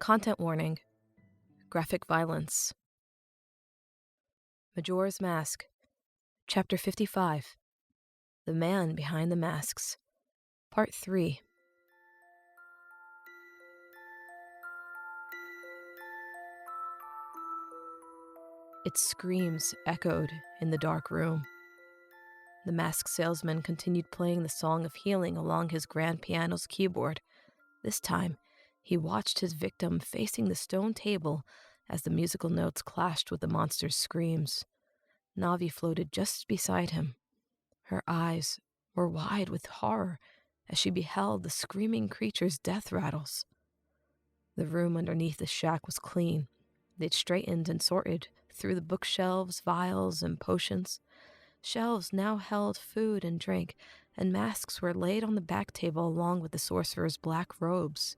Content warning. Graphic violence. Majora's Mask. Chapter 55. The Man Behind the Masks. Part 3. Its screams echoed in the dark room. The mask salesman continued playing the Song of Healing along his grand piano's keyboard. This time, he watched his victim facing the stone table as the musical notes clashed with the monster's screams. Navi floated just beside him. Her eyes were wide with horror as she beheld the screaming creature's death rattles. The room underneath the shack was clean. They'd straightened and sorted through the bookshelves, vials, and potions. Shelves now held food and drink, and masks were laid on the back table along with the sorcerer's black robes.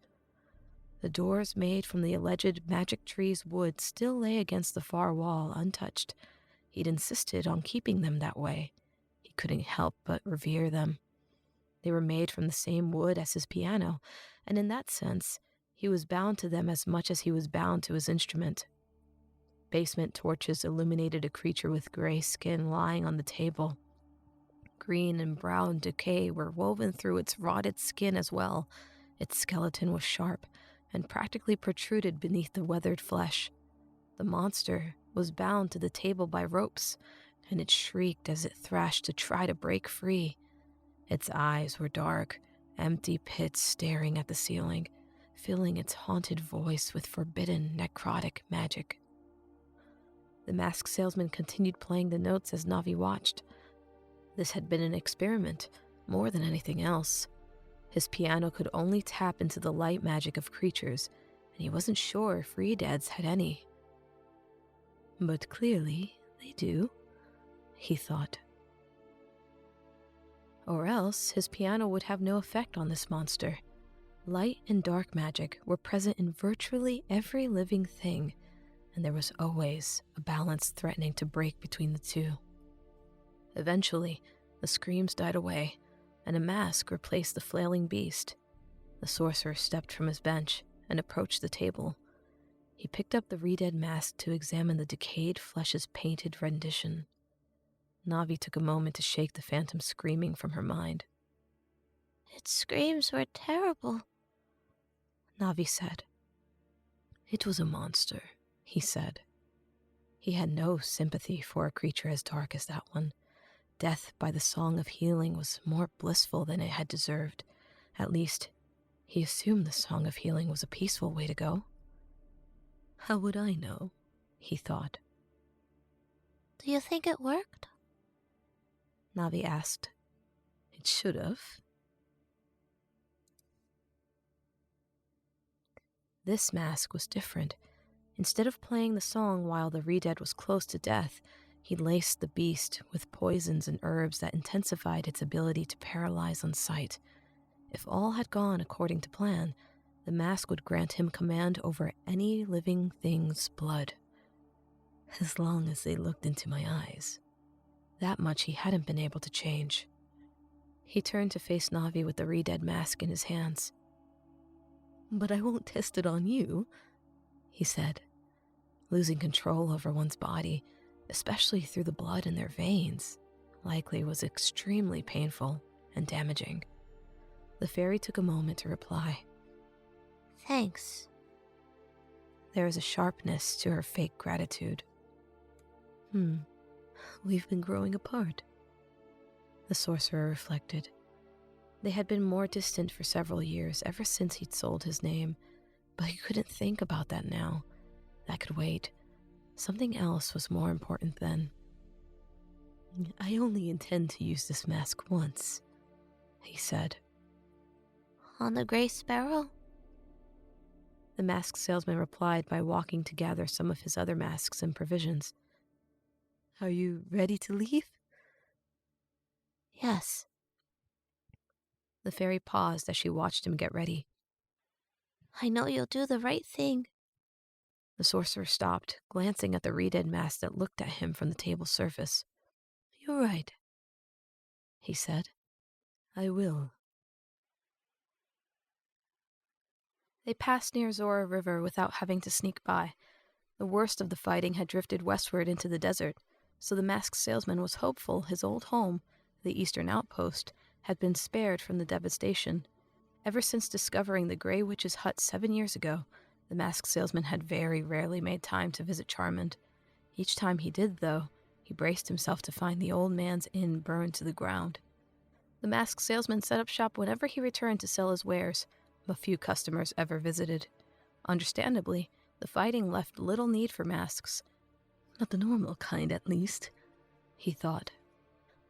The doors made from the alleged magic tree's wood still lay against the far wall, untouched. He'd insisted on keeping them that way. He couldn't help but revere them. They were made from the same wood as his piano, and in that sense, he was bound to them as much as he was bound to his instrument. Basement torches illuminated a creature with gray skin lying on the table. Green and brown decay were woven through its rotted skin as well. Its skeleton was sharp and practically protruded beneath the weathered flesh. The monster was bound to the table by ropes, and it shrieked as it thrashed to try to break free. Its eyes were dark, empty pits staring at the ceiling, filling its haunted voice with forbidden necrotic magic. The mask salesman continued playing the notes as Navi watched. This had been an experiment, more than anything else. His piano could only tap into the light magic of creatures, and he wasn't sure if Redead's had any. But clearly, they do, he thought. Or else, his piano would have no effect on this monster. Light and dark magic were present in virtually every living thing, and there was always a balance threatening to break between the two. Eventually, the screams died away, and a mask replaced the flailing beast. The sorcerer stepped from his bench and approached the table. He picked up the Redead mask to examine the decayed flesh's painted rendition. Navi took a moment to shake the phantom screaming from her mind. Its screams were terrible, Navi said. It was a monster, he said. He had no sympathy for a creature as dark as that one. Death by the Song of Healing was more blissful than it had deserved. At least, he assumed the Song of Healing was a peaceful way to go. How would I know? He thought. Do you think it worked? Navi asked. It should have. This mask was different. Instead of playing the song while the Redead was close to death, he laced the beast with poisons and herbs that intensified its ability to paralyze on sight. If all had gone according to plan, the mask would grant him command over any living thing's blood. As long as they looked into my eyes. That much he hadn't been able to change. He turned to face Navi with the Redead mask in his hands. But I won't test it on you, he said. Losing control over one's body, especially through the blood in their veins, likely was extremely painful and damaging. The fairy took a moment to reply. Thanks. There was a sharpness to her fake gratitude. We've been growing apart, the sorcerer reflected. They had been more distant for several years, ever since he'd sold his name, but he couldn't think about that now. That could wait. Something else was more important then. I only intend to use this mask once, he said. On the Gray Sparrow? The mask salesman replied by walking to gather some of his other masks and provisions. Are you ready to leave? Yes. The fairy paused as she watched him get ready. I know you'll do the right thing. The sorcerer stopped, glancing at the Redead mask that looked at him from the table's surface. You're right, he said. I will. They passed near Zora River without having to sneak by. The worst of the fighting had drifted westward into the desert, so the masked salesman was hopeful his old home, the eastern outpost, had been spared from the devastation. Ever since discovering the Grey Witch's hut 7 years ago, the masked salesman had very rarely made time to visit Charmond. Each time he did, though, he braced himself to find the old man's inn burned to the ground. The masked salesman set up shop whenever he returned to sell his wares. A few customers ever visited. Understandably, the fighting left little need for masks. Not the normal kind, at least, he thought.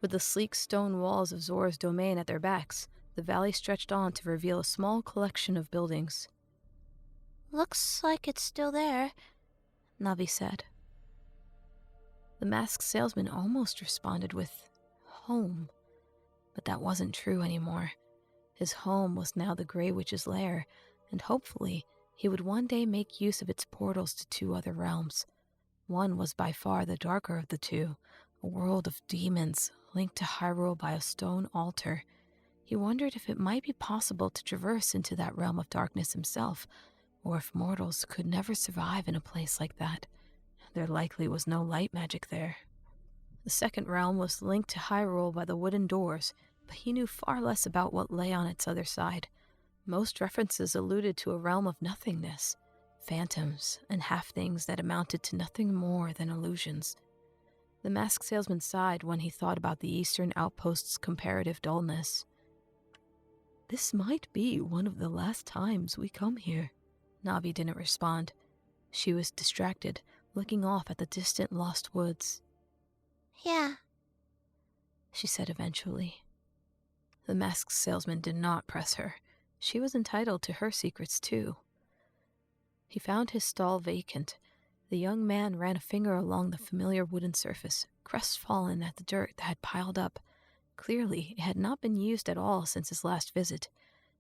With the sleek stone walls of Zora's domain at their backs, the valley stretched on to reveal a small collection of buildings. Looks like it's still there, Navi said. The masked salesman almost responded with, home. But that wasn't true anymore. His home was now the Grey Witch's lair, and hopefully he would one day make use of its portals to 2 other realms. One was by far the darker of the 2, a world of demons linked to Hyrule by a stone altar. He wondered if it might be possible to traverse into that realm of darkness himself, or if mortals could never survive in a place like that. There likely was no light magic there. The second realm was linked to Hyrule by the wooden doors, but he knew far less about what lay on its other side. Most references alluded to a realm of nothingness, phantoms and half-things that amounted to nothing more than illusions. The masked salesman sighed when he thought about the eastern outpost's comparative dullness. This might be one of the last times we come here. Navi didn't respond. She was distracted, looking off at the distant lost woods. Yeah, She said eventually. The masked salesman did not press her. She was entitled to her secrets, too. He found his stall vacant. The young man ran a finger along the familiar wooden surface, crestfallen at the dirt that had piled up. Clearly, it had not been used at all since his last visit.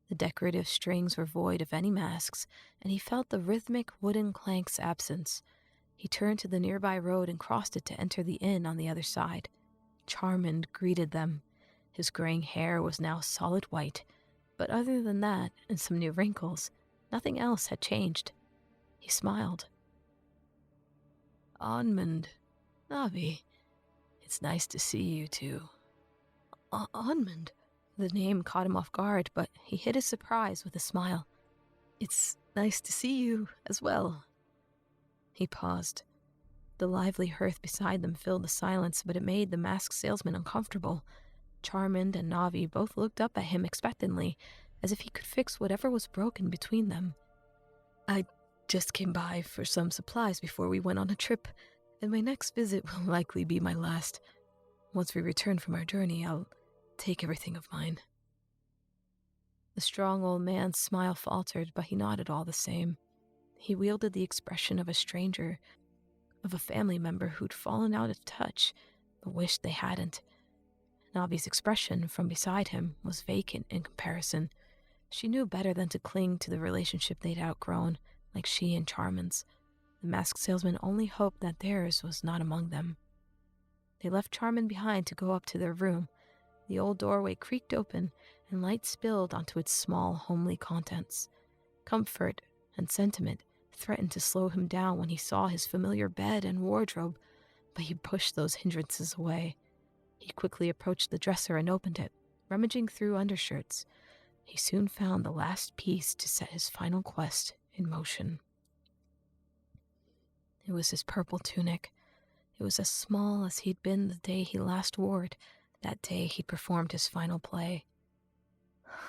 The decorative strings were void of any masks, and he felt the rhythmic wooden clank's absence. He turned to the nearby road and crossed it to enter the inn on the other side. Charmond greeted them. His graying hair was now solid white, but other than that, and some new wrinkles, nothing else had changed. He smiled. Onmund, Navi, it's nice to see you two. Onmund? The name caught him off guard, but he hid his surprise with a smile. It's nice to see you as well. He paused. The lively hearth beside them filled the silence, but it made the masked salesman uncomfortable. Charmond and Navi both looked up at him expectantly, as if he could fix whatever was broken between them. I just came by for some supplies before we went on a trip, and my next visit will likely be my last. Once we return from our journey, I'll take everything of mine. The strong old man's smile faltered, but he nodded all the same. He wielded the expression of a stranger, of a family member who'd fallen out of touch, but wished they hadn't. Navi's expression from beside him was vacant in comparison. She knew better than to cling to the relationship they'd outgrown, like she and Charmond's. The masked salesman only hoped that theirs was not among them. They left Charmond behind to go up to their room. The old doorway creaked open, and light spilled onto its small, homely contents. Comfort and sentiment threatened to slow him down when he saw his familiar bed and wardrobe, but he pushed those hindrances away. He quickly approached the dresser and opened it, rummaging through undershirts. He soon found the last piece to set his final quest in motion. It was his purple tunic. It was as small as he'd been the day he last wore it, that day he performed his final play.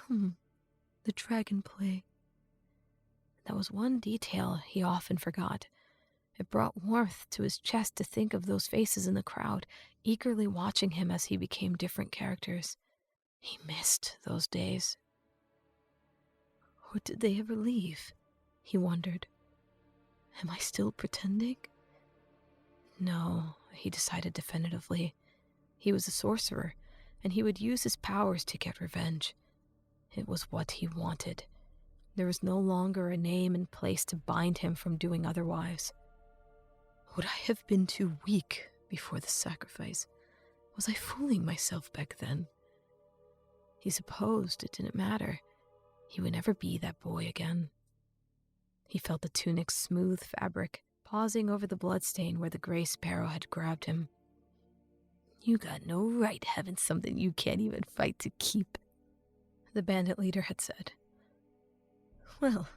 The dragon play. That was one detail he often forgot. It brought warmth to his chest to think of those faces in the crowd, eagerly watching him as he became different characters. He missed those days. Or did they ever leave? He wondered. Am I still pretending? No, he decided definitively. He was a sorcerer, and he would use his powers to get revenge. It was what he wanted. There was no longer a name and place to bind him from doing otherwise. Would I have been too weak before the sacrifice? Was I fooling myself back then? He supposed it didn't matter. He would never be that boy again. He felt the tunic's smooth fabric, pausing over the bloodstain where the gray sparrow had grabbed him. "You got no right having something you can't even fight to keep," the bandit leader had said. Well,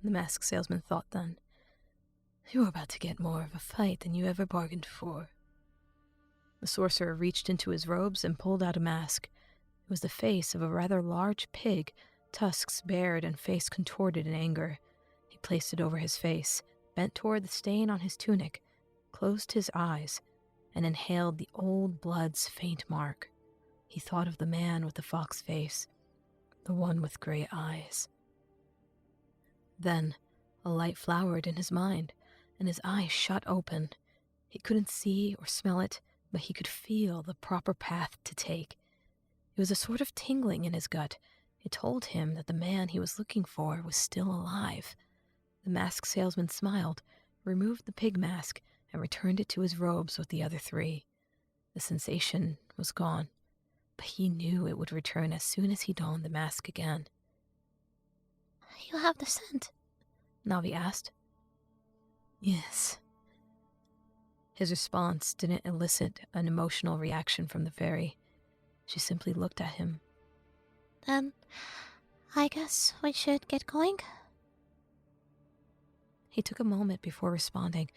the masked salesman thought then, you're about to get more of a fight than you ever bargained for. The sorcerer reached into his robes and pulled out a mask. It was the face of a rather large pig, tusks bared and face contorted in anger. He placed it over his face, bent toward the stain on his tunic, closed his eyes, and inhaled the old blood's faint mark. He thought of the man with the fox face, the one with gray eyes. Then, a light flowered in his mind, and his eyes shut open. He couldn't see or smell it, but he could feel the proper path to take. It was a sort of tingling in his gut. It told him that the man he was looking for was still alive. The masked salesman smiled, removed the pig mask, and returned it to his robes with the other three. The sensation was gone, but he knew it would return as soon as he donned the mask again. You have the scent? Navi asked. Yes. His response didn't elicit an emotional reaction from the fairy. She simply looked at him. Then, I guess we should get going? He took a moment before responding.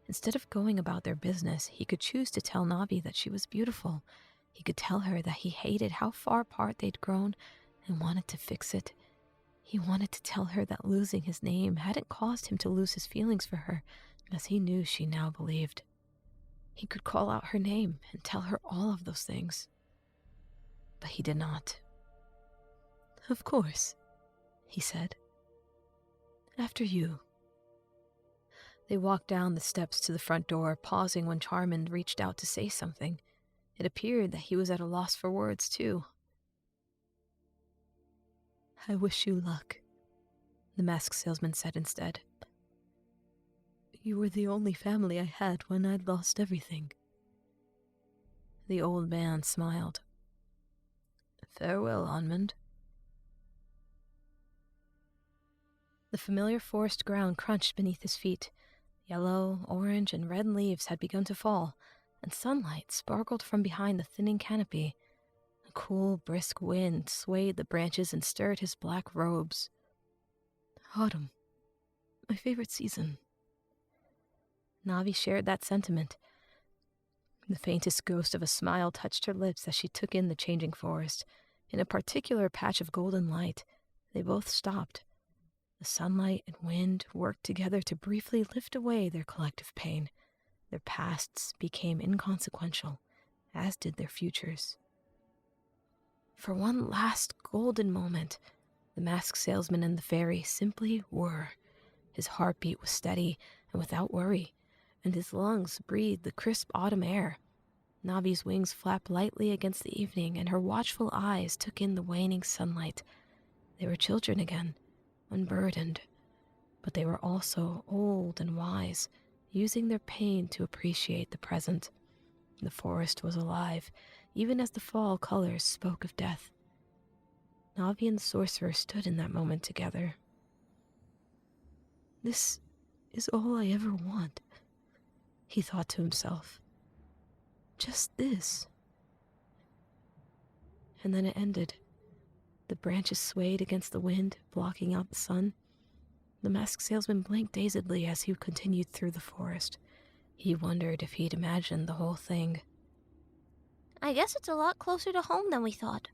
Instead of going about their business, he could choose to tell Navi that she was beautiful. He could tell her that he hated how far apart they'd grown and wanted to fix it. He wanted to tell her that losing his name hadn't caused him to lose his feelings for her, as he knew she now believed. He could call out her name and tell her all of those things. But he did not. Of course, he said. After you. They walked down the steps to the front door, pausing when Charmond reached out to say something. It appeared that he was at a loss for words, too. I wish you luck, the masked salesman said instead. You were the only family I had when I'd lost everything. The old man smiled. Farewell, Onmund. The familiar forest ground crunched beneath his feet. Yellow, orange, and red leaves had begun to fall, and sunlight sparkled from behind the thinning canopy. A cool, brisk wind swayed the branches and stirred his black robes. Autumn. My favorite season. Navi shared that sentiment. The faintest ghost of a smile touched her lips as she took in the changing forest. In a particular patch of golden light, they both stopped. The sunlight and wind worked together to briefly lift away their collective pain. Their pasts became inconsequential, as did their futures. For one last golden moment, the masked salesman and the fairy simply were. His heartbeat was steady and without worry, and his lungs breathed the crisp autumn air. Navi's wings flapped lightly against the evening, and her watchful eyes took in the waning sunlight. They were children again, unburdened, but they were also old and wise, using their pain to appreciate the present. The forest was alive, even as the fall colors spoke of death. Navi and the sorcerer stood in that moment together. This is all I ever want, he thought to himself. Just this. And then it ended. The branches swayed against the wind, blocking out the sun. The masked salesman blinked dazedly as he continued through the forest. He wondered if he'd imagined the whole thing. I guess it's a lot closer to home than we thought,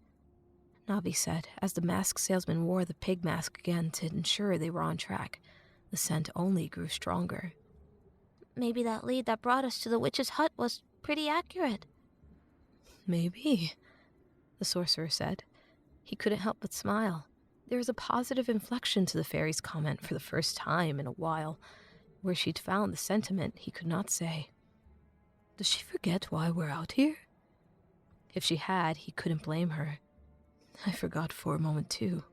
Navi said, as the masked salesman wore the pig mask again to ensure they were on track. The scent only grew stronger. Maybe that lead that brought us to the witch's hut was pretty accurate. Maybe, the sorcerer said. He couldn't help but smile. There was a positive inflection to the fairy's comment for the first time in a while. Where she'd found the sentiment, he could not say. Does she forget why we're out here? If she had, he couldn't blame her. I forgot for a moment, too.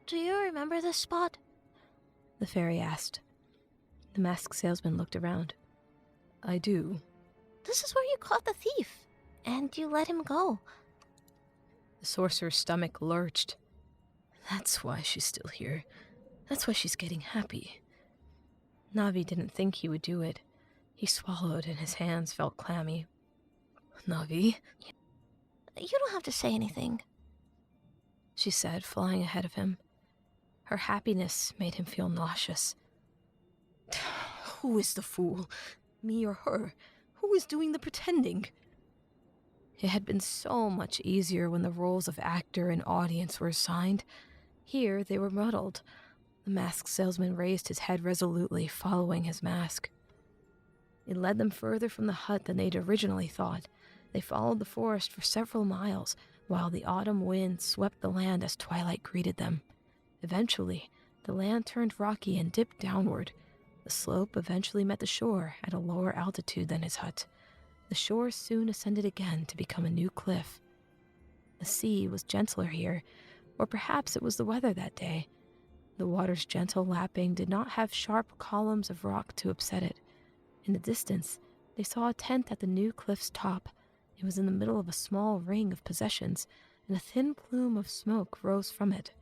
Do you remember this spot? The fairy asked. The masked salesman looked around. I do. This is where you caught the thief, and you let him go. The sorcerer's stomach lurched. That's why she's still here. That's why she's getting happy. Navi didn't think he would do it. He swallowed and his hands felt clammy. Navi? You don't have to say anything, she said, flying ahead of him. Her happiness made him feel nauseous. Who is the fool? Me or her? Who is doing the pretending? It had been so much easier when the roles of actor and audience were assigned. Here they were muddled. The masked salesman raised his head resolutely, following his mask. It led them further from the hut than they'd originally thought. They followed the forest for several miles, while the autumn wind swept the land as twilight greeted them. Eventually, the land turned rocky and dipped downward. The slope eventually met the shore at a lower altitude than his hut. The shore soon ascended again to become a new cliff. The sea was gentler here, or perhaps it was the weather that day. The water's gentle lapping did not have sharp columns of rock to upset it. In the distance, they saw a tent at the new cliff's top. It was in the middle of a small ring of possessions, and a thin plume of smoke rose from it.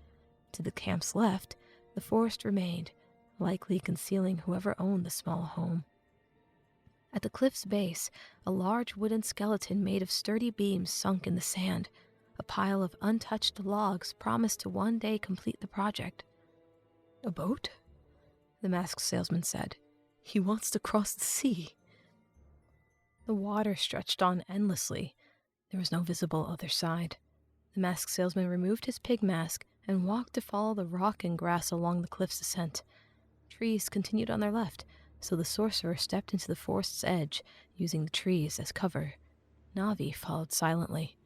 To the camp's left, the forest remained, likely concealing whoever owned the small home. At the cliff's base, a large wooden skeleton made of sturdy beams sunk in the sand. A pile of untouched logs promised to one day complete the project. A boat? The masked salesman said. He wants to cross the sea. The water stretched on endlessly. There was no visible other side. The masked salesman removed his pig mask and walked to follow the rock and grass along the cliff's ascent. Trees continued on their left, so the sorcerer stepped into the forest's edge, using the trees as cover. Navi followed silently.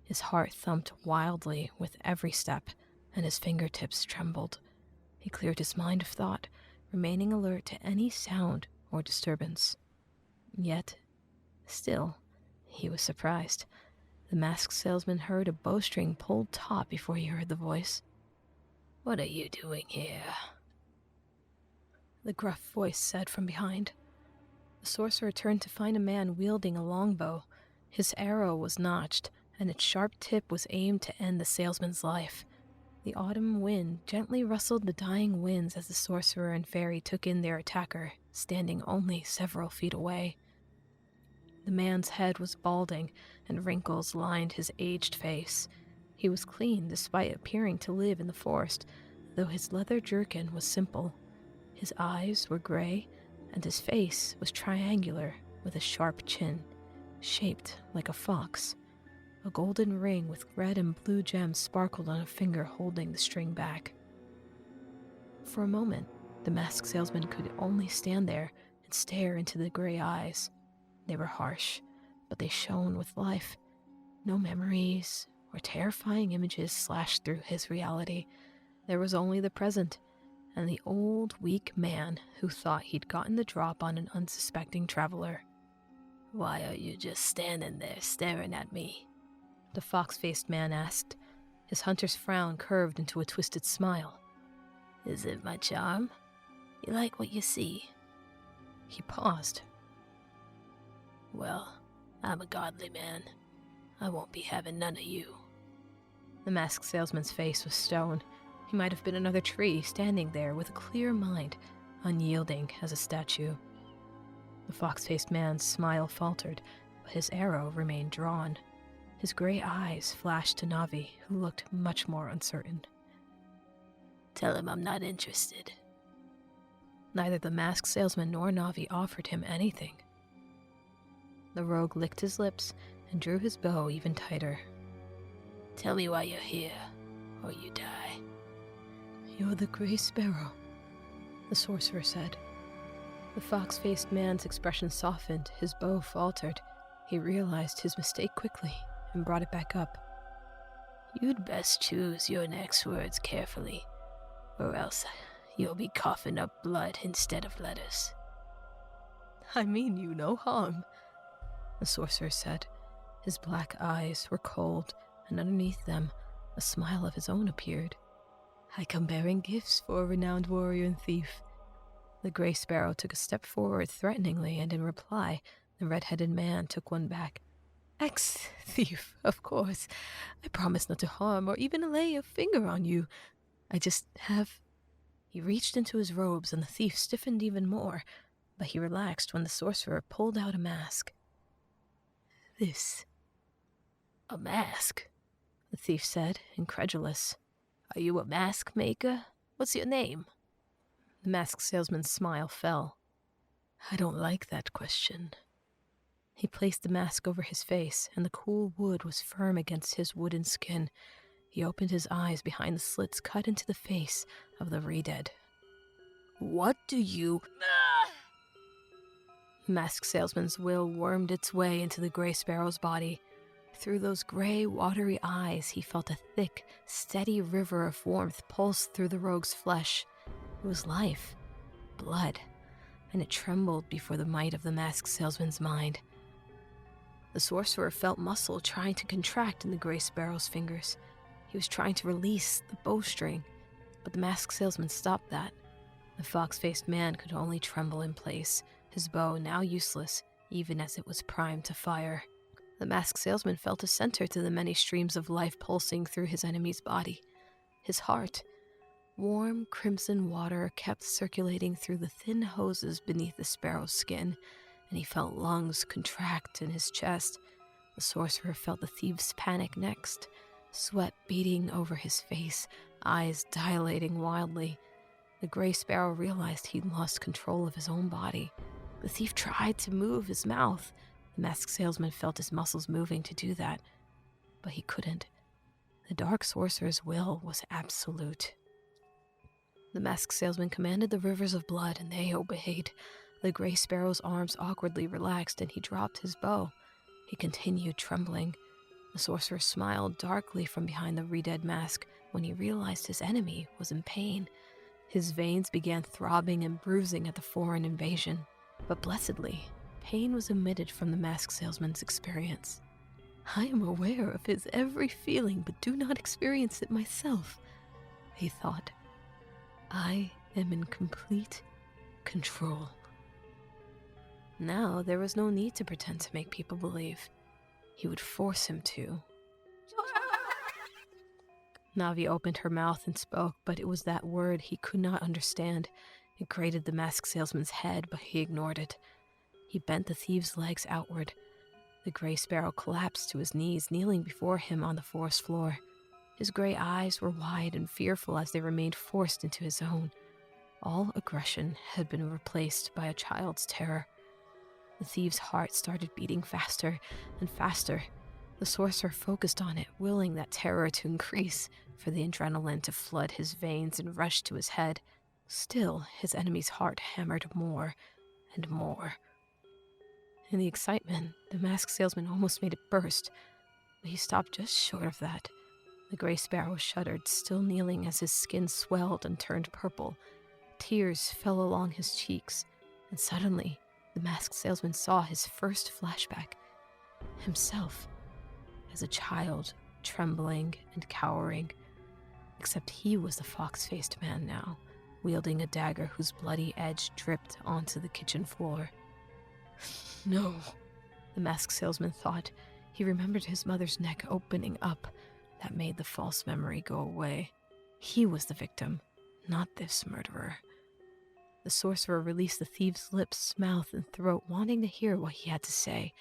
His heart thumped wildly with every step, and his fingertips trembled. He cleared his mind of thought, remaining alert to any sound or disturbance. Yet, still, he was surprised. The masked salesman heard a bowstring pulled taut before he heard the voice. "What are you doing here?" The gruff voice said from behind. The sorcerer turned to find a man wielding a longbow. His arrow was notched, and its sharp tip was aimed to end the salesman's life. The autumn wind gently rustled the dying winds as the sorcerer and fairy took in their attacker, standing only several feet away. The man's head was balding, and wrinkles lined his aged face. He was clean despite appearing to live in the forest, though his leather jerkin was simple. His eyes were gray, and his face was triangular with a sharp chin, shaped like a fox. A golden ring with red and blue gems sparkled on a finger holding the string back. For a moment, the masked salesman could only stand there and stare into the gray eyes. They were harsh, but they shone with life. No memories or terrifying images slashed through his reality. There was only the present, and the old, weak man who thought he'd gotten the drop on an unsuspecting traveler. "Why are you just standing there staring at me?" the fox-faced man asked. His hunter's frown curved into a twisted smile. "Is it my charm? You like what you see?" He paused. "Well, I'm a godly man. I won't be having none of you." The masked salesman's face was stone. He might have been another tree standing there with a clear mind, unyielding as a statue. The fox-faced man's smile faltered, but his arrow remained drawn. His gray eyes flashed to Navi, who looked much more uncertain. "Tell him I'm not interested." Neither the masked salesman nor Navi offered him anything. The rogue licked his lips and drew his bow even tighter. "Tell me why you're here, or you die." "You're the Gray Sparrow," the sorcerer said. The fox-faced man's expression softened, his bow faltered. He realized his mistake quickly and brought it back up. "You'd best choose your next words carefully, or else you'll be coughing up blood instead of letters." "I mean you no harm," the sorcerer said. His black eyes were cold, and underneath them, a smile of his own appeared. "I come bearing gifts for a renowned warrior and thief." The Gray Sparrow took a step forward threateningly, and in reply, the red-headed man took one back. "Ex-thief, of course. I promise not to harm or even lay a finger on you. I just have He reached into his robes and the thief stiffened even more, but he relaxed when the sorcerer pulled out a mask. "This. A mask?" the thief said, incredulous. "Are you a mask maker? What's your name?" The mask salesman's smile fell. "I don't like that question." He placed the mask over his face, and the cool wood was firm against his wooden skin. He opened his eyes behind the slits cut into the face of the re-dead. "What do you—" The mask salesman's will wormed its way into the gray sparrow's body. Through those gray, watery eyes, he felt a thick, steady river of warmth pulse through the rogue's flesh. It was life, blood, and it trembled before the might of the mask salesman's mind. The sorcerer felt muscle trying to contract in the gray sparrow's fingers. He was trying to release the bowstring, but the mask salesman stopped that. The fox-faced man could only tremble in place, his bow now useless, even as it was primed to fire. The masked salesman felt a center to the many streams of life pulsing through his enemy's body. His heart. Warm, crimson water kept circulating through the thin hoses beneath the sparrow's skin, and he felt lungs contract in his chest. The sorcerer felt the thief's panic next, sweat beading over his face, eyes dilating wildly. The gray sparrow realized he'd lost control of his own body. The thief tried to move his mouth. The masked salesman felt his muscles moving to do that, but he couldn't. The dark sorcerer's will was absolute. The masked salesman commanded the rivers of blood, and they obeyed. The gray sparrow's arms awkwardly relaxed, and he dropped his bow. He continued trembling. The sorcerer smiled darkly from behind the re-dead mask when he realized his enemy was in pain. His veins began throbbing and bruising at the foreign invasion. But blessedly, pain was omitted from the mask salesman's experience. "I am aware of his every feeling, but do not experience it myself," he thought. "I am in complete control." Now there was no need to pretend to make people believe. He would force him to. Navi opened her mouth and spoke, but it was that word he could not understand. It grated the masked salesman's head, but he ignored it. He bent the thief's legs outward. The gray sparrow collapsed to his knees, kneeling before him on the forest floor. His gray eyes were wide and fearful as they remained forced into his own. All aggression had been replaced by a child's terror. The thief's heart started beating faster and faster. The sorcerer focused on it, willing that terror to increase, for the adrenaline to flood his veins and rush to his head. Still, his enemy's heart hammered more and more. In the excitement, the masked salesman almost made it burst, but he stopped just short of that. The gray sparrow shuddered, still kneeling as his skin swelled and turned purple. Tears fell along his cheeks, and suddenly, the masked salesman saw his first flashback. Himself, as a child, trembling and cowering. Except he was the fox-faced man now, wielding a dagger whose bloody edge dripped onto the kitchen floor. No, the masked salesman thought. He remembered his mother's neck opening up. That made the false memory go away. He was the victim, not this murderer. The sorcerer released the thief's lips, mouth, and throat, wanting to hear what he had to say.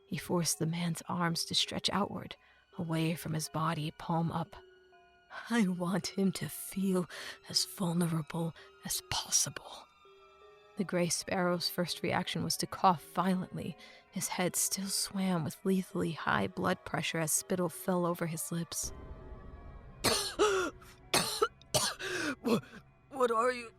He forced the man's arms to stretch outward, away from his body, palm up. I want him to feel as vulnerable as possible. The gray sparrow's first reaction was to cough violently. His head still swam with lethally high blood pressure as spittle fell over his lips. What are you?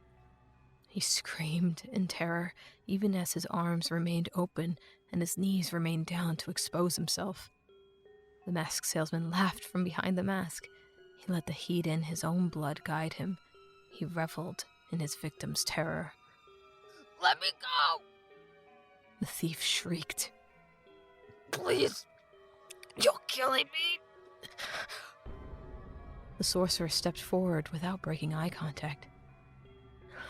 He screamed in terror, even as his arms remained open and his knees remained down to expose himself. The masked salesman laughed from behind the mask. He let the heat in his own blood guide him. He reveled in his victim's terror. Let me go! The thief shrieked. Please, you're killing me! The sorcerer stepped forward without breaking eye contact.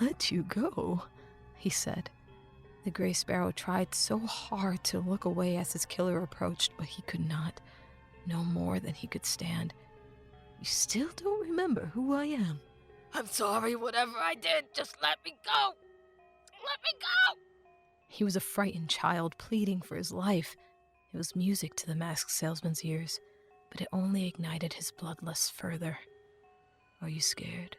Let you go, he said. The gray sparrow tried so hard to look away as his killer approached, but he could not. No more than he could stand. You still don't remember who I am? I'm sorry, whatever I did, just let me go! Let me go! He was a frightened child pleading for his life. It was music to the masked salesman's ears, but it only ignited his bloodlust further. Are you scared?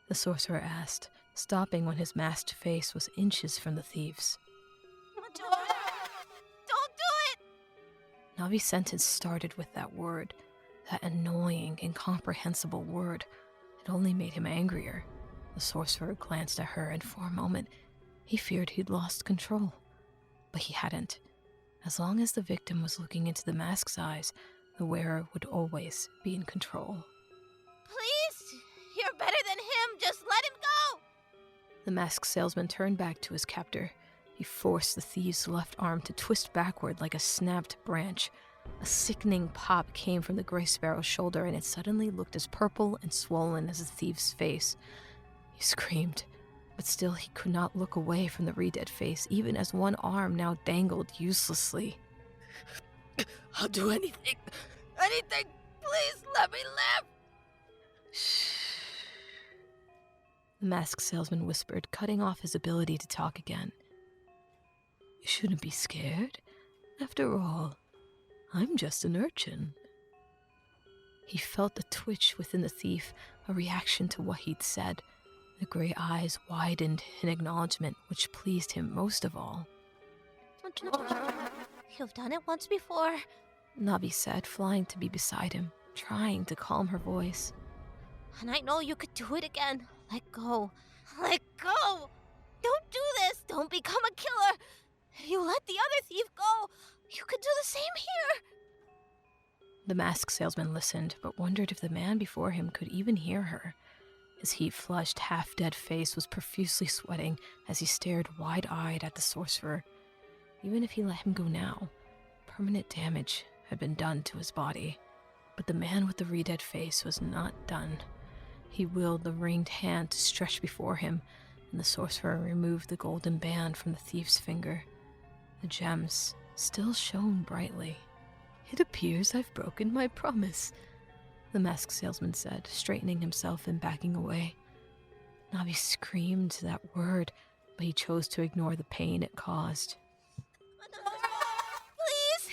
The sorcerer asked, stopping when his masked face was inches from the thieves. Majora! Don't do it! Navi's sentence started with that word, that annoying, incomprehensible word. It only made him angrier. The sorcerer glanced at her, and for a moment, he feared he'd lost control. But he hadn't. As long as the victim was looking into the mask's eyes, the wearer would always be in control. Please! You're better than him! Just let him go! The masked salesman turned back to his captor. He forced the thief's left arm to twist backward like a snapped branch. A sickening pop came from the gray sparrow's shoulder, and it suddenly looked as purple and swollen as the thief's face. He screamed, but still he could not look away from the re-dead face, even as one arm now dangled uselessly. I'll do anything. Anything! Please let me live! Shh. The masked salesman whispered, cutting off his ability to talk again. You shouldn't be scared. After all, I'm just an urchin. He felt a twitch within the thief, a reaction to what he'd said. The gray eyes widened in acknowledgement, which pleased him most of all. You've done it once before, Navi said, flying to be beside him, trying to calm her voice. and I know you could do it again. Let go. Let go! Don't do this! Don't become a killer! You let the other thief go! You could do the same here! The masked salesman listened, but wondered if the man before him could even hear her. His heat-flushed, half-dead face was profusely sweating as he stared wide-eyed at the sorcerer. Even if he let him go now, permanent damage had been done to his body. But the man with the re-dead face was not done. He willed the ringed hand to stretch before him, and the sorcerer removed the golden band from the thief's finger. The gems still shone brightly. It appears I've broken my promise, the masked salesman said, straightening himself and backing away. Navi screamed that word, but he chose to ignore the pain it caused. Please!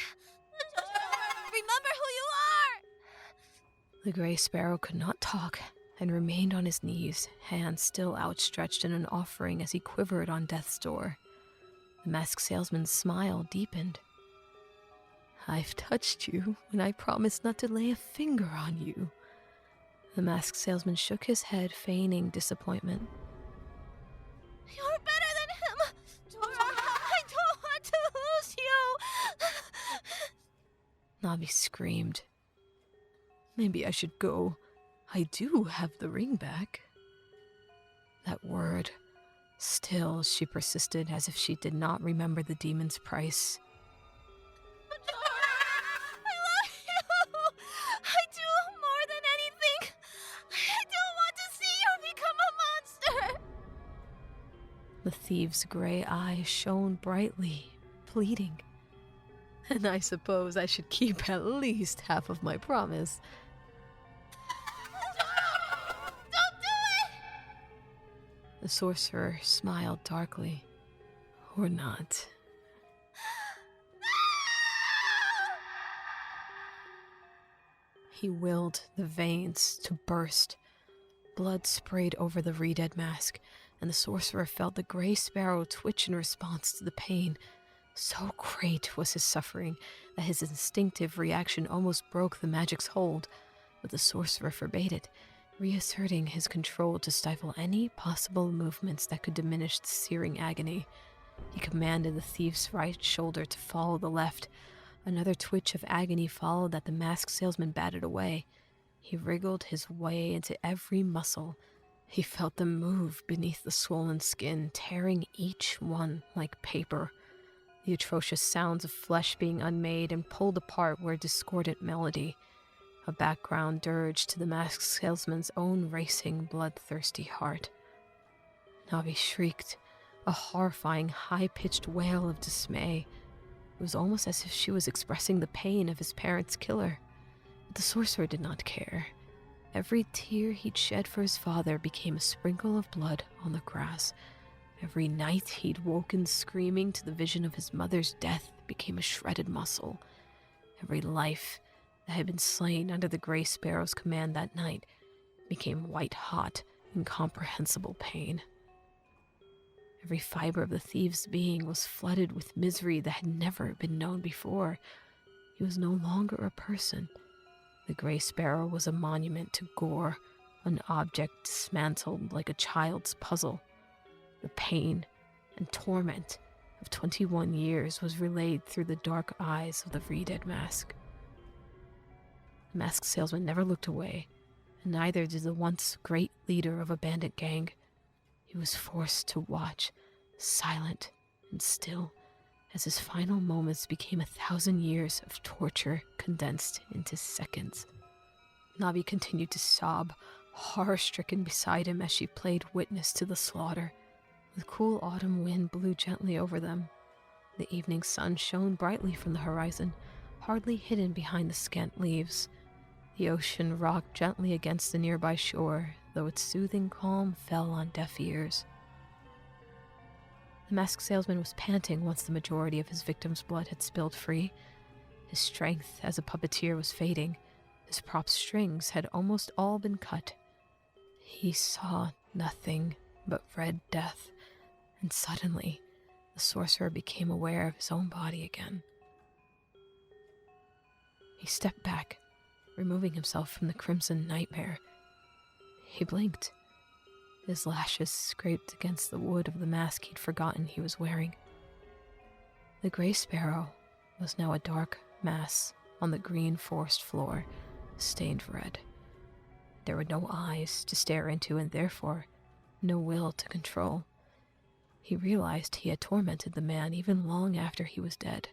Remember who you are! The gray sparrow could not talk and remained on his knees, hands still outstretched in an offering as he quivered on death's door. The masked salesman's smile deepened. I've touched you when I promised not to lay a finger on you. The masked salesman shook his head, feigning disappointment. You're better than him! I don't want to lose you! Navi screamed. Maybe I should go. I do have the ring back. That word. Still, she persisted as if she did not remember the demon's price. I love you! I do more than anything! I don't want to see you become a monster! The thief's gray eyes shone brightly, pleading. And I suppose I should keep at least half of my promise. Don't do it! The sorcerer smiled darkly. Or not. He willed the veins to burst. Blood sprayed over the re-dead mask, and the sorcerer felt the gray sparrow twitch in response to the pain. So great was his suffering that his instinctive reaction almost broke the magic's hold, but the sorcerer forbade it, reasserting his control to stifle any possible movements that could diminish the searing agony. He commanded the thief's right shoulder to follow the left. Another twitch of agony followed that the masked salesman batted away. He wriggled his way into every muscle. He felt them move beneath the swollen skin, tearing each one like paper. The atrocious sounds of flesh being unmade and pulled apart were a discordant melody, a background dirge to the masked salesman's own racing, bloodthirsty heart. Navi shrieked, a horrifying, high-pitched wail of dismay. It was almost as if she was expressing the pain of his parents' killer. But the sorcerer did not care. Every tear he'd shed for his father became a sprinkle of blood on the grass. Every night he'd woken screaming to the vision of his mother's death became a shredded muscle. Every life that had been slain under the Gray Sparrow's command that night became white-hot, incomprehensible pain. Every fiber of the thief's being was flooded with misery that had never been known before. He was no longer a person. The Gray Sparrow was a monument to gore, an object dismantled like a child's puzzle. The pain and torment of 21 years was relayed through the dark eyes of the Re-Dead Mask. The masked salesman never looked away, and neither did the once great leader of a bandit gang. He was forced to watch, silent and still, as his final moments became 1,000 years of torture condensed into seconds. Navi continued to sob, horror-stricken beside him as she played witness to the slaughter. The cool autumn wind blew gently over them. The evening sun shone brightly from the horizon, hardly hidden behind the scant leaves. The ocean rocked gently against the nearby shore, though its soothing calm fell on deaf ears. The masked salesman was panting once the majority of his victim's blood had spilled free. His strength as a puppeteer was fading. His prop strings had almost all been cut. He saw nothing but red death, and suddenly the sorcerer became aware of his own body again. He stepped back, removing himself from the crimson nightmare. He blinked. His lashes scraped against the wood of the mask he'd forgotten he was wearing. The Gray Sparrow was now a dark mass on the green forest floor, stained red. There were no eyes to stare into and therefore no will to control. He realized he had tormented the man even long after he was dead,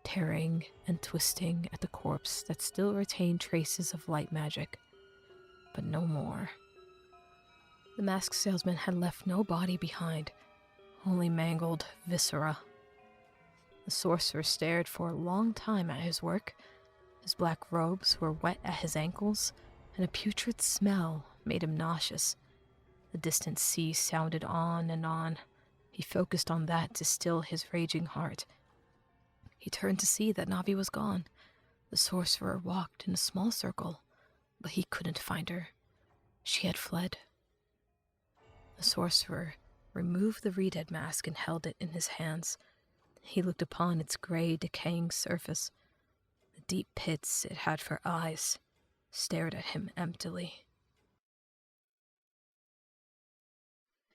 tearing and twisting at the corpse that still retained traces of light magic, but no more. The masked salesman had left no body behind, only mangled viscera. The sorcerer stared for a long time at his work. His black robes were wet at his ankles, and a putrid smell made him nauseous. The distant sea sounded on and on. He focused on that to still his raging heart. He turned to see that Navi was gone. The sorcerer walked in a small circle, but he couldn't find her. She had fled. The sorcerer removed the Re-Dead mask and held it in his hands. He looked upon its gray, decaying surface. The deep pits it had for eyes stared at him emptily.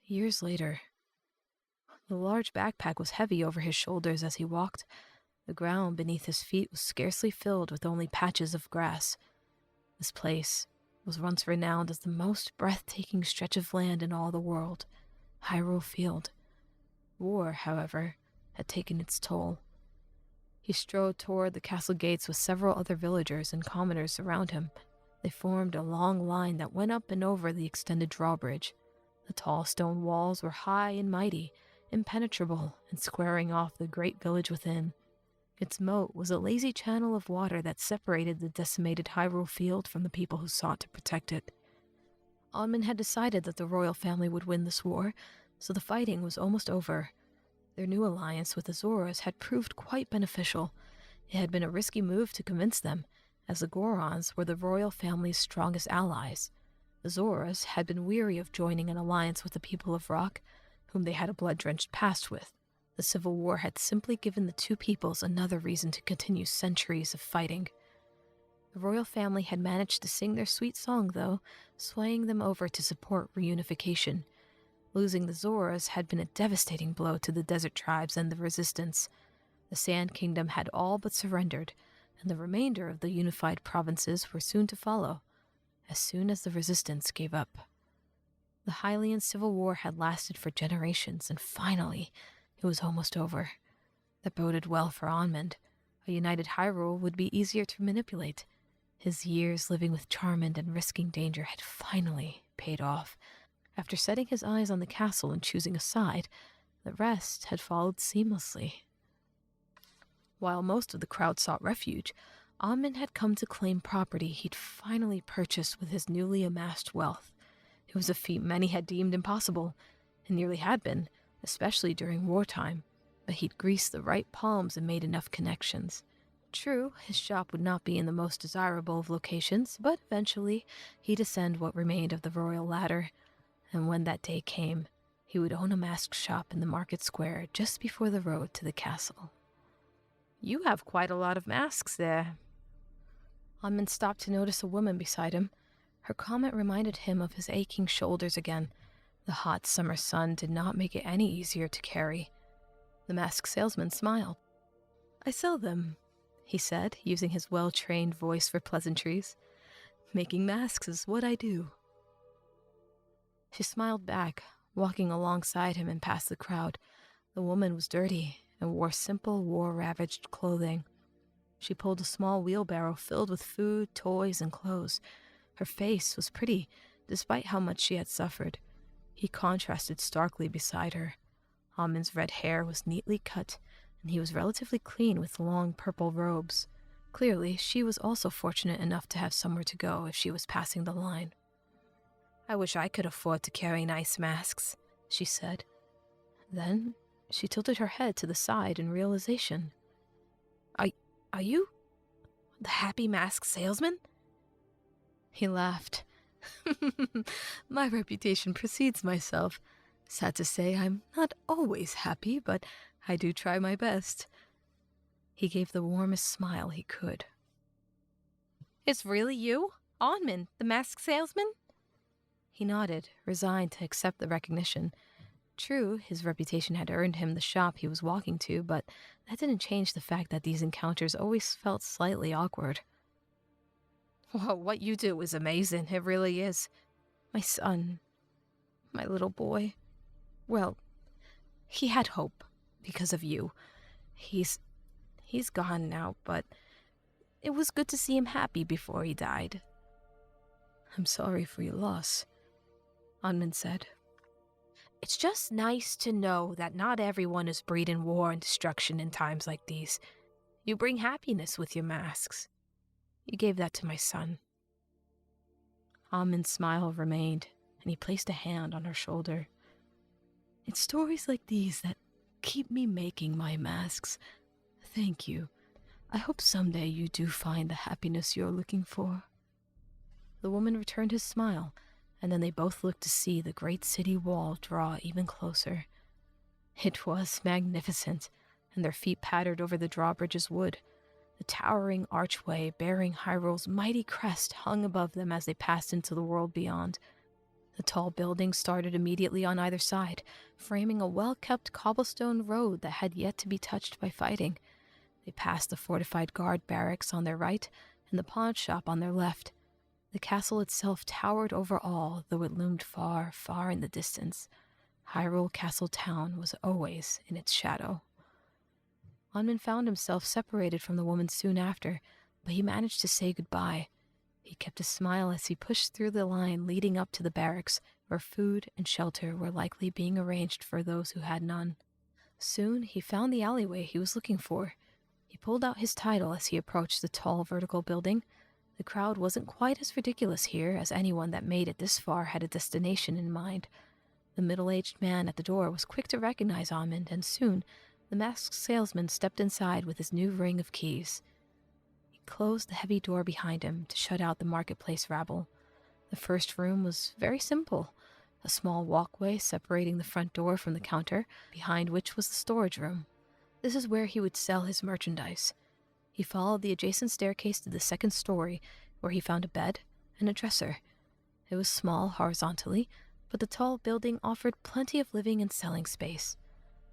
Years later, the large backpack was heavy over his shoulders as he walked. The ground beneath his feet was scarcely filled with only patches of grass. This place was once renowned as the most breathtaking stretch of land in all the world, Hyrule Field. War, however, had taken its toll. He strode toward the castle gates with several other villagers and commoners around him. They formed a long line that went up and over the extended drawbridge. The tall stone walls were high and mighty, impenetrable and squaring off the great village within. Its moat was a lazy channel of water that separated the decimated Hyrule Field from the people who sought to protect it. Onman had decided that the royal family would win this war, so the fighting was almost over. Their new alliance with the Zoras had proved quite beneficial. It had been a risky move to convince them, as the Gorons were the royal family's strongest allies. The Zoras had been weary of joining an alliance with the people of Rock, whom they had a blood-drenched past with. The Civil War had simply given the two peoples another reason to continue centuries of fighting. The royal family had managed to sing their sweet song, though, swaying them over to support reunification. Losing the Zoras had been a devastating blow to the desert tribes and the resistance. The Sand Kingdom had all but surrendered, and the remainder of the unified provinces were soon to follow, as soon as the resistance gave up. The Hylian Civil War had lasted for generations, and finally, it was almost over. That boded well for Onmund. A united Hyrule would be easier to manipulate. His years living with Charmand and risking danger had finally paid off. After setting his eyes on the castle and choosing a side, the rest had followed seamlessly. While most of the crowd sought refuge, Amund had come to claim property he'd finally purchased with his newly amassed wealth. It was a feat many had deemed impossible, and nearly had been, especially during wartime, but he'd greased the right palms and made enough connections. True, his shop would not be in the most desirable of locations, but eventually he'd ascend what remained of the royal ladder, and when that day came, he would own a mask shop in the market square just before the road to the castle. "You have quite a lot of masks there." Amund stopped to notice a woman beside him. Her comment reminded him of his aching shoulders again. The hot summer sun did not make it any easier to carry. The mask salesman smiled. "I sell them," he said, using his well-trained voice for pleasantries. "Making masks is what I do." She smiled back, walking alongside him and past the crowd. The woman was dirty and wore simple, war-ravaged clothing. She pulled a small wheelbarrow filled with food, toys, and clothes. Her face was pretty, despite how much she had suffered. He contrasted starkly beside her. Amund's red hair was neatly cut, and he was relatively clean with long purple robes. Clearly, she was also fortunate enough to have somewhere to go if she was passing the line. "I wish I could afford to carry nice masks," she said. Then she tilted her head to the side in realization. Are you the happy mask salesman?" He laughed. "My reputation precedes myself. Sad to say, I'm not always happy, but I do try my best." He gave the warmest smile he could. "It's really you, Amund, the mask salesman?" He nodded, resigned to accept the recognition. True, his reputation had earned him the shop he was walking to, but that didn't change the fact that these encounters always felt slightly awkward. "Well, what you do is amazing, it really is. My son, my little boy, well, he had hope because of you. He's gone now, but it was good to see him happy before he died." "I'm sorry for your loss," Amund said. "It's just nice to know that not everyone is breeding war and destruction in times like these. You bring happiness with your masks. You gave that to my son." Amund's smile remained, and he placed a hand on her shoulder. "It's stories like these that keep me making my masks. Thank you. I hope someday you do find the happiness you're looking for." The woman returned his smile, and then they both looked to see the great city wall draw even closer. It was magnificent, and their feet pattered over the drawbridge's wood. The towering archway bearing Hyrule's mighty crest hung above them as they passed into the world beyond. The tall buildings started immediately on either side, framing a well-kept cobblestone road that had yet to be touched by fighting. They passed the fortified guard barracks on their right and the pawn shop on their left. The castle itself towered over all, though it loomed far, far in the distance. Hyrule Castle Town was always in its shadow. Amund found himself separated from the woman soon after, but he managed to say goodbye. He kept a smile as he pushed through the line leading up to the barracks, where food and shelter were likely being arranged for those who had none. Soon he found the alleyway he was looking for. He pulled out his title as he approached the tall vertical building. The crowd wasn't quite as ridiculous here, as anyone that made it this far had a destination in mind. The middle-aged man at the door was quick to recognize Amund, and soon the masked salesman stepped inside with his new ring of keys. He closed the heavy door behind him to shut out the marketplace rabble. The first room was very simple, a small walkway separating the front door from the counter, behind which was the storage room. This is where he would sell his merchandise. He followed the adjacent staircase to the second story, where he found a bed and a dresser. It was small horizontally, but the tall building offered plenty of living and selling space.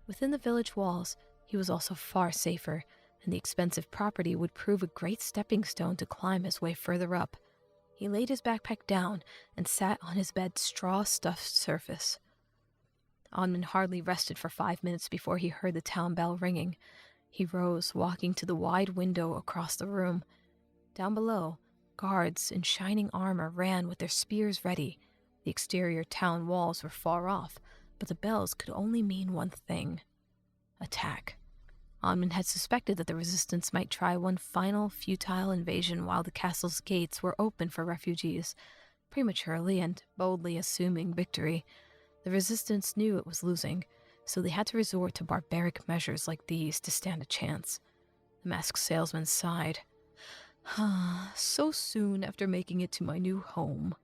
Within the village walls, he was also far safer, and the expensive property would prove a great stepping stone to climb his way further up. He laid his backpack down and sat on his bed's straw-stuffed surface. Amund hardly rested for 5 minutes before he heard the town bell ringing. He rose, walking to the wide window across the room. Down below, guards in shining armor ran with their spears ready. The exterior town walls were far off, but the bells could only mean one thing: attack. Onman had suspected that the resistance might try one final futile invasion while the castle's gates were open for refugees. Prematurely and boldly assuming victory, the resistance knew it was losing, so they had to resort to barbaric measures like these to stand a chance. The masked salesman sighed. So soon after making it to my new home.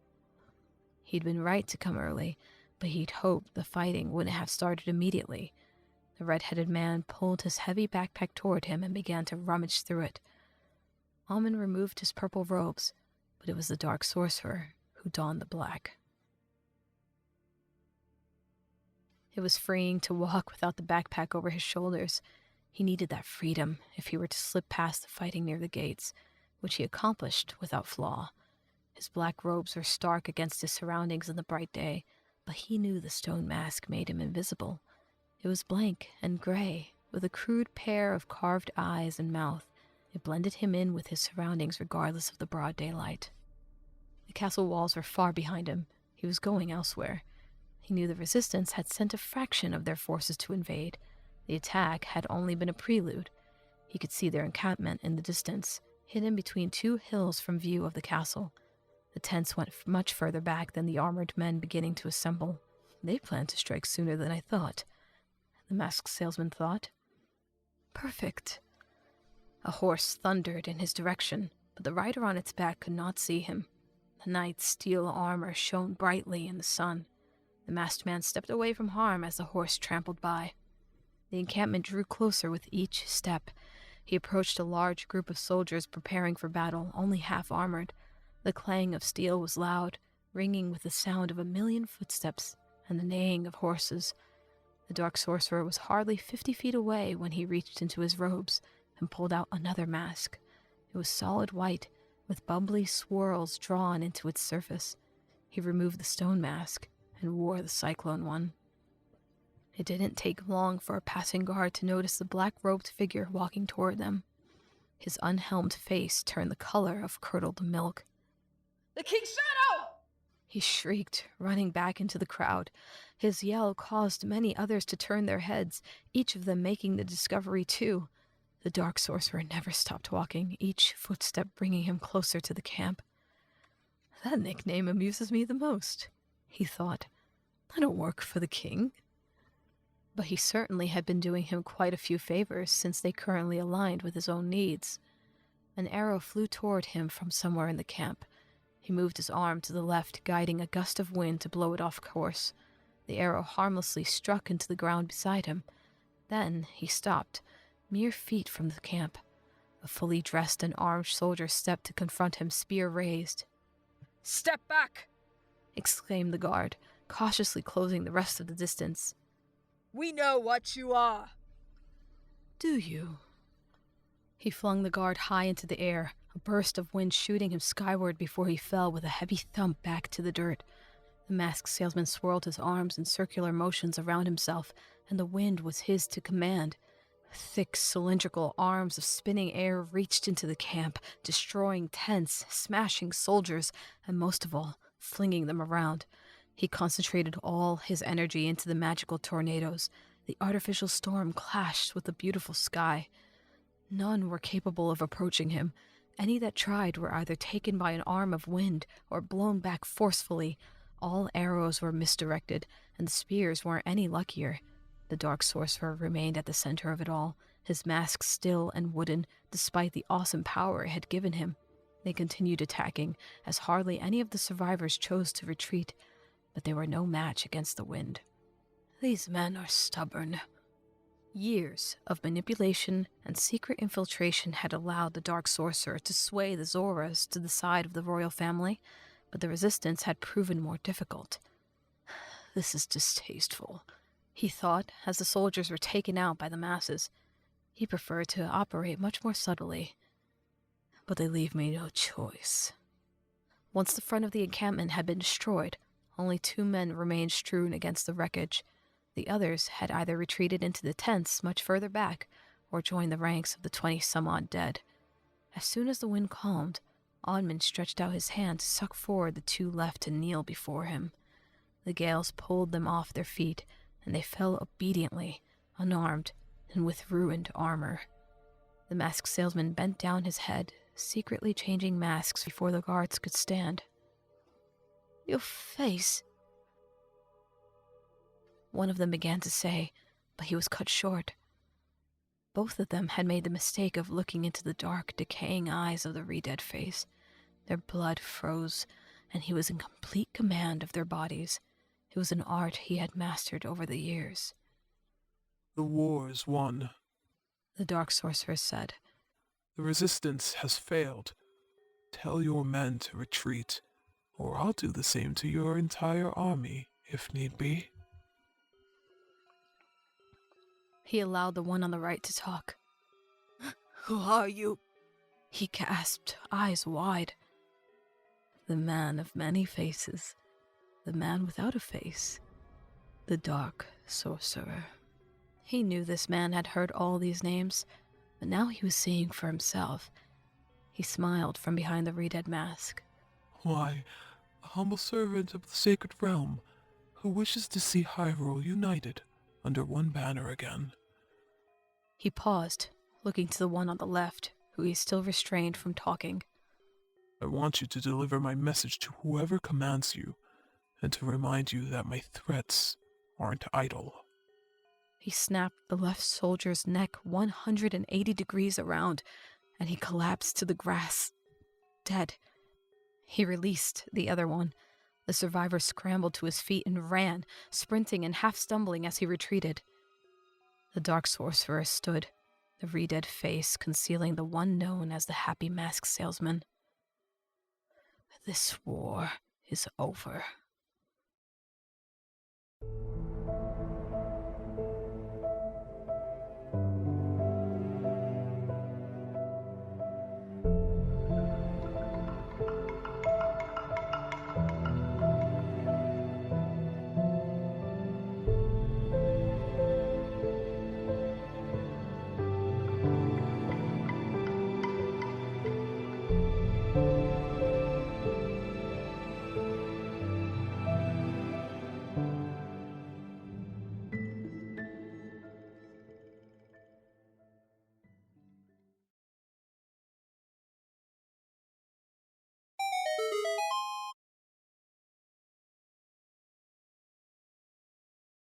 He'd been right to come early, but he'd hoped the fighting wouldn't have started immediately. The red-headed man pulled his heavy backpack toward him and began to rummage through it. Almond removed his purple robes, but it was the dark sorcerer who donned the black. It was freeing to walk without the backpack over his shoulders. He needed that freedom if he were to slip past the fighting near the gates, which he accomplished without flaw. His black robes were stark against his surroundings in the bright day, but he knew the stone mask made him invisible. It was blank and gray, with a crude pair of carved eyes and mouth. It blended him in with his surroundings regardless of the broad daylight. The castle walls were far behind him. He was going elsewhere. He knew the resistance had sent a fraction of their forces to invade. The attack had only been a prelude. He could see their encampment in the distance, hidden between two hills from view of the castle. The tents went much further back than the armored men beginning to assemble. They planned to strike sooner than I thought, the masked salesman thought. Perfect. A horse thundered in his direction, but the rider on its back could not see him. The knight's steel armor shone brightly in the sun. The masked man stepped away from harm as the horse trampled by. The encampment drew closer with each step. He approached a large group of soldiers preparing for battle, only half armored. The clang of steel was loud, ringing with the sound of 1,000,000 footsteps and the neighing of horses. The dark sorcerer was hardly 50 feet away when he reached into his robes and pulled out another mask. It was solid white, with bubbly swirls drawn into its surface. He removed the stone mask and wore the cyclone one. It didn't take long for a passing guard to notice the black-robed figure walking toward them. His unhelmed face turned the color of curdled milk. "The King's Shadow!" He shrieked, running back into the crowd. His yell caused many others to turn their heads, each of them making the discovery too. The dark sorcerer never stopped walking, each footstep bringing him closer to the camp. That nickname amuses me the most, he thought. I don't work for the king. But he certainly had been doing him quite a few favors since they currently aligned with his own needs. An arrow flew toward him from somewhere in the camp. He moved his arm to the left, guiding a gust of wind to blow it off course. The arrow harmlessly struck into the ground beside him. Then he stopped, mere feet from the camp. A fully dressed and armed soldier stepped to confront him, spear raised. "Step back!" exclaimed the guard, cautiously closing the rest of the distance. "We know what you are." Do you? He flung the guard high into the air, a burst of wind shooting him skyward before he fell with a heavy thump back to the dirt. The masked salesman swirled his arms in circular motions around himself, and the wind was his to command. Thick, cylindrical arms of spinning air reached into the camp, destroying tents, smashing soldiers, and most of all, flinging them around. He concentrated all his energy into the magical tornadoes. The artificial storm clashed with the beautiful sky. None were capable of approaching him. Any that tried were either taken by an arm of wind or blown back forcefully. All arrows were misdirected, and the spears weren't any luckier. The dark sorcerer remained at the center of it all, his mask still and wooden, despite the awesome power it had given him. They continued attacking, as hardly any of the survivors chose to retreat, but they were no match against the wind. These men are stubborn. Years of manipulation and secret infiltration had allowed the dark sorcerer to sway the Zoras to the side of the royal family, but the resistance had proven more difficult. This is distasteful, he thought, as the soldiers were taken out by the masses. He preferred to operate much more subtly. But they leave me no choice. Once the front of the encampment had been destroyed, only 2 men remained strewn against the wreckage. The others had either retreated into the tents much further back, or joined the ranks of the 20-some-odd dead. As soon as the wind calmed, Oddman stretched out his hand to suck forward the 2 left to kneel before him. The gales pulled them off their feet, and they fell obediently, unarmed, and with ruined armor. The masked salesman bent down his head, secretly changing masks before the guards could stand. "Your face," one of them began to say, but he was cut short. Both of them had made the mistake of looking into the dark, decaying eyes of the re-dead face. Their blood froze, and he was in complete command of their bodies. It was an art he had mastered over the years. "The war is won," the Dark Sorceress said. "The resistance has failed. Tell your men to retreat, or I'll do the same to your entire army, if need be." He allowed the one on the right to talk. Who are you? He gasped, eyes wide. The man of many faces. The man without a face. The Dark Sorcerer. He knew this man had heard all these names, but now he was seeing for himself. He smiled from behind the re-dead mask. "Why, a humble servant of the sacred realm, who wishes to see Hyrule united under one banner again." He paused, looking to the one on the left, who he still restrained from talking. "I want you to deliver my message to whoever commands you, and to remind you that my threats aren't idle." He snapped the left soldier's neck 180 degrees around, and he collapsed to the grass, dead. He released the other one. The survivor scrambled to his feet and ran, sprinting and half stumbling as he retreated. The Dark Sorcerer stood, the re-dead face concealing the one known as the Happy Mask Salesman. "This war is over."